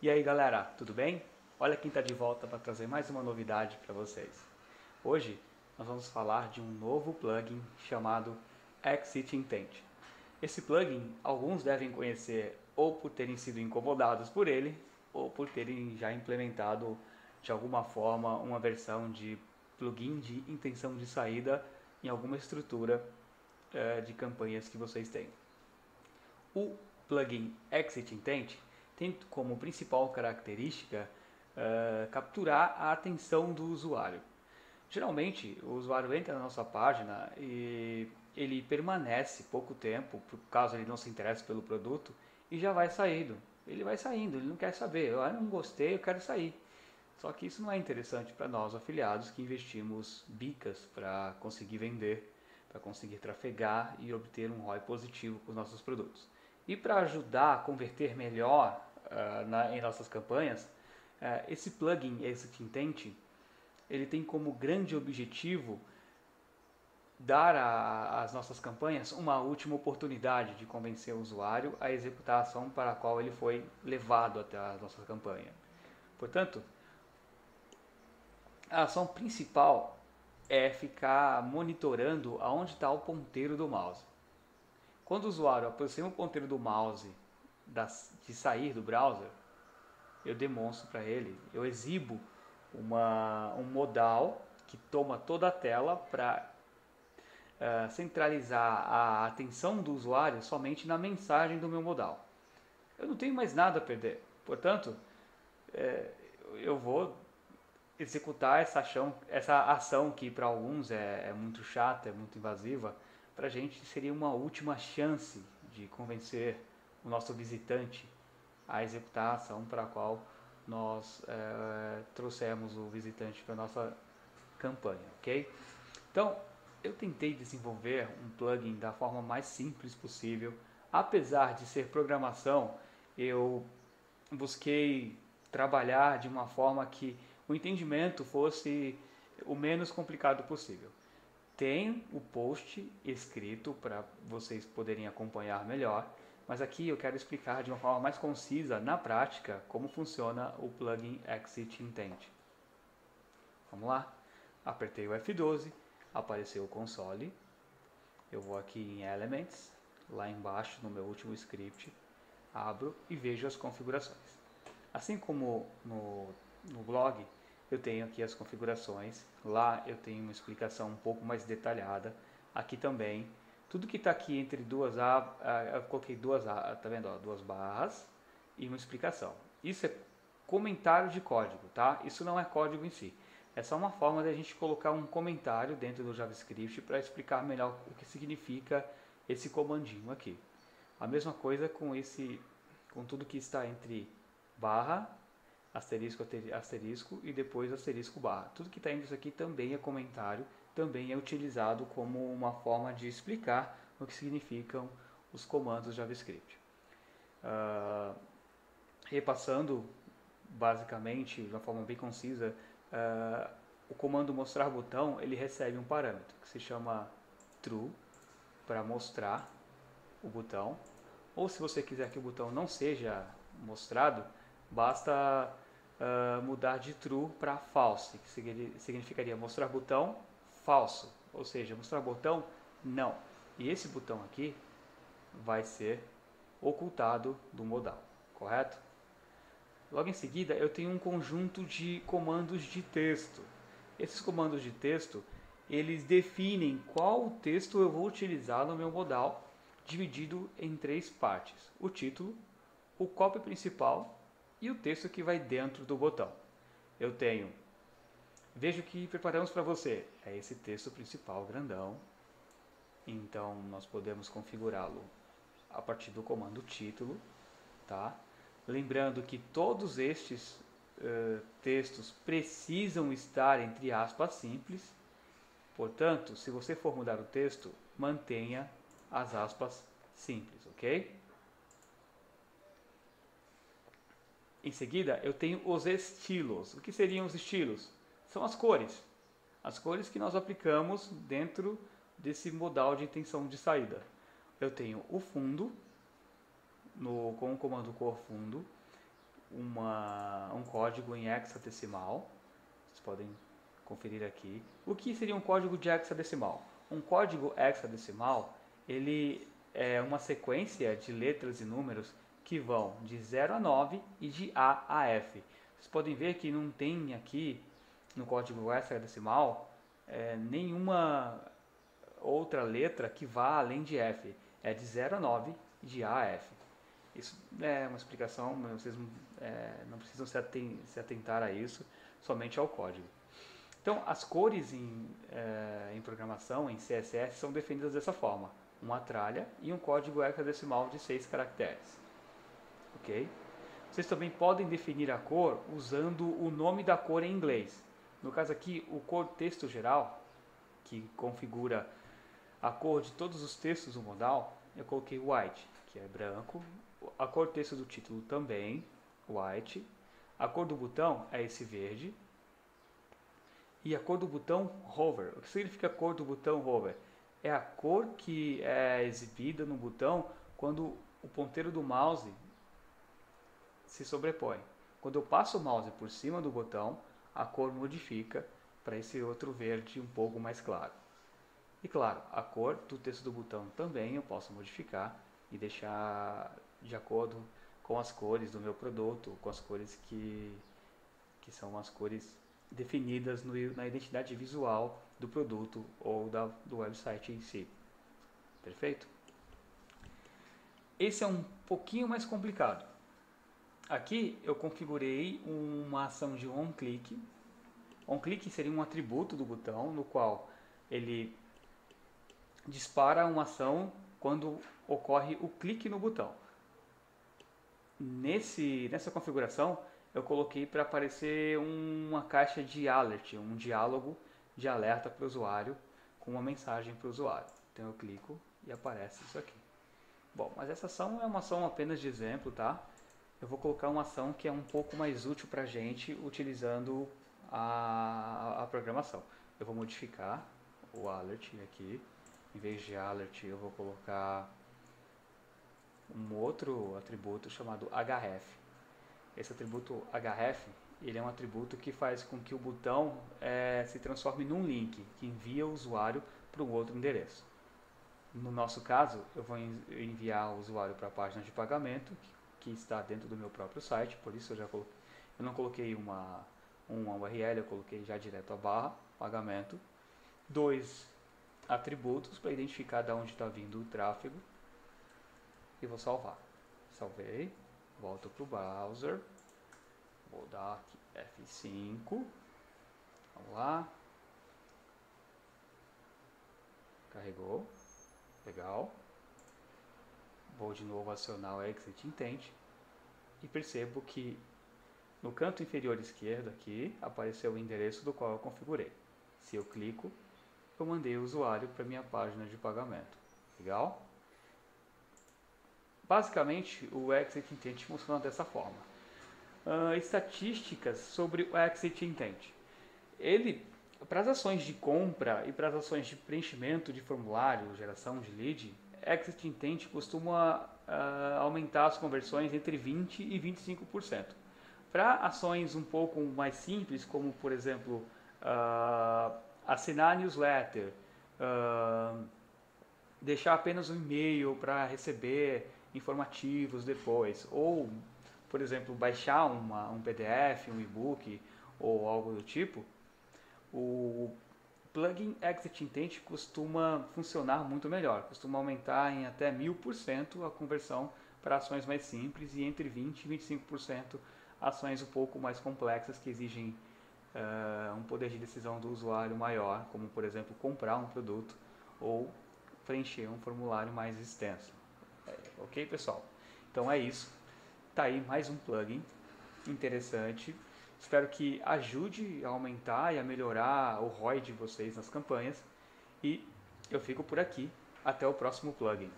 E aí galera, tudo bem? Olha quem está de volta para trazer mais uma novidade para vocês. Hoje nós vamos falar de um novo plugin chamado Exit Intent. Esse plugin alguns devem conhecer ou por terem sido incomodados por ele ou por terem já implementado de alguma forma uma versão de plugin de intenção de saída em alguma estrutura de campanhas que vocês têm. O plugin Exit Intent tem como principal característica capturar a atenção do usuário. Geralmente, o usuário entra na nossa página e ele permanece pouco tempo, por caso ele não se interesse pelo produto, e já vai saindo. Ele vai saindo, ele não quer saber. Eu não gostei, eu quero sair. Só que isso não é interessante para nós afiliados que investimos bicas para conseguir vender, para conseguir trafegar e obter um ROI positivo com os nossos produtos. E para ajudar a converter melhor em nossas campanhas, esse plugin Exit Intent ele tem como grande objetivo dar às nossas campanhas uma última oportunidade de convencer o usuário a executar a ação para a qual ele foi levado até a nossa campanha. Portanto, a ação principal é ficar monitorando aonde está o ponteiro do mouse. Quando o usuário aproxima o ponteiro do mouse de sair do browser, eu demonstro para ele, eu exibo um modal que toma toda a tela para centralizar a atenção do usuário somente na mensagem do meu modal. Eu não tenho mais nada a perder, portanto, eu vou executar essa ação que para alguns é muito chata, é muito invasiva, para a gente seria uma última chance de convencer o nosso visitante a executar a ação para a qual nós trouxemos o visitante para a nossa campanha, ok? Então, eu tentei desenvolver um plugin da forma mais simples possível. Apesar de ser programação, eu busquei trabalhar de uma forma que o entendimento fosse o menos complicado possível. Tem o post escrito para vocês poderem acompanhar melhor, mas aqui eu quero explicar de uma forma mais concisa, na prática, como funciona o plugin Exit Intent. Vamos lá? Apertei o F12, apareceu o console, eu vou aqui em Elements, lá embaixo no meu último script, abro e vejo as configurações. Assim como no blog, eu tenho aqui as configurações, lá eu tenho uma explicação um pouco mais detalhada, aqui também, tudo que está aqui entre eu coloquei tá vendo, ó, duas barras e uma explicação. Isso é comentário de código, tá? Isso não é código em si. É só uma forma de a gente colocar um comentário dentro do JavaScript para explicar melhor o que significa esse comandinho aqui. A mesma coisa com tudo que está entre barra, asterisco, asterisco e depois asterisco barra. Tudo que está entre isso aqui também é comentário, também é utilizado como uma forma de explicar o que significam os comandos JavaScript. Repassando basicamente, de uma forma bem concisa, o comando mostrar botão ele recebe um parâmetro que se chama true para mostrar o botão, ou se você quiser que o botão não seja mostrado, basta mudar de true para false, que significaria mostrar botão falso, ou seja, mostrar botão não. E esse botão aqui vai ser ocultado do modal, correto? Logo em seguida eu tenho um conjunto de comandos de texto. Esses comandos de texto, eles definem qual texto eu vou utilizar no meu modal, dividido em três partes: o título, o copy principal e o texto que vai dentro do botão. Eu tenho, veja o que preparamos para você, é esse texto principal grandão, então nós podemos configurá-lo a partir do comando título, tá? Lembrando que todos estes textos precisam estar entre aspas simples, portanto, se você for mudar o texto, mantenha as aspas simples, ok? Em seguida, eu tenho os estilos. O que seriam os estilos? São as cores que nós aplicamos dentro desse modal de intenção de saída. Eu tenho o fundo, com o comando cor fundo, um código em hexadecimal. Vocês podem conferir aqui. O que seria um código de hexadecimal? Um código hexadecimal, ele é uma sequência de letras e números que vão de 0 a 9 e de A a F. Vocês podem ver que não tem aqui no código hexadecimal nenhuma outra letra que vá além de F. É de 0 a 9 e de A a F. Isso é uma explicação, vocês não precisam se atentar a isso, somente ao código. Então, as cores em programação, em CSS, são definidas dessa forma. Uma tralha e um código hexadecimal de 6 caracteres. Ok? Vocês também podem definir a cor usando o nome da cor em inglês. No caso aqui, o cor texto geral, que configura a cor de todos os textos do modal, eu coloquei white, que é branco. A cor texto do título também, white. A cor do botão é esse verde. E a cor do botão hover. O que significa a cor do botão hover? É a cor que é exibida no botão quando o ponteiro do mouse se sobrepõe. Quando eu passo o mouse por cima do botão, a cor modifica para esse outro verde um pouco mais claro. E claro, a cor do texto do botão também eu posso modificar e deixar de acordo com as cores do meu produto, com as cores que são as cores definidas na identidade visual do produto ou do website em si. Perfeito? Esse é um pouquinho mais complicado. Aqui eu configurei uma ação de onClick. OnClick seria um atributo do botão no qual ele dispara uma ação quando ocorre o clique no botão. Nessa configuração eu coloquei para aparecer uma caixa de alert, um diálogo de alerta para o usuário com uma mensagem para o usuário. Então eu clico e aparece isso aqui. Bom, mas essa ação é uma ação apenas de exemplo, tá? Eu vou colocar uma ação que é um pouco mais útil para a gente utilizando a programação. Eu vou modificar o alert aqui. Em vez de alert eu vou colocar um outro atributo chamado href. Esse atributo href, ele é um atributo que faz com que o botão se transforme num link que envia o usuário para um outro endereço. No nosso caso, eu vou enviar o usuário para a página de pagamento que está dentro do meu próprio site, por isso eu não coloquei uma URL, eu coloquei já direto a barra pagamento. 2 atributos para identificar de onde está vindo o tráfego e vou salvar. Salvei, volto para o browser, vou dar aqui F5, vamos lá, carregou, legal, vou de novo acionar o Exit Intent e percebo que no canto inferior esquerdo aqui apareceu o endereço do qual eu configurei. Se eu clico, eu mandei o usuário para minha página de pagamento. Legal? Basicamente, o Exit Intent funciona dessa forma. Estatísticas sobre o Exit Intent. Ele, para as ações de compra e para as ações de preenchimento de formulário, geração de lead, Exit Intent costuma aumentar as conversões entre 20% e 25%. Para ações um pouco mais simples, como por exemplo assinar newsletter, deixar apenas um e-mail para receber informativos depois, ou por exemplo baixar um PDF, um e-book ou algo do tipo, o plugin Exit Intent costuma funcionar muito melhor, costuma aumentar em até 1000% a conversão para ações mais simples e entre 20% e 25% ações um pouco mais complexas que exigem um poder de decisão do usuário maior, como por exemplo comprar um produto ou preencher um formulário mais extenso. Ok, pessoal? Então é isso. Tá aí mais um plugin interessante. Espero que ajude a aumentar e a melhorar o ROI de vocês nas campanhas. E eu fico por aqui. Até o próximo plugin.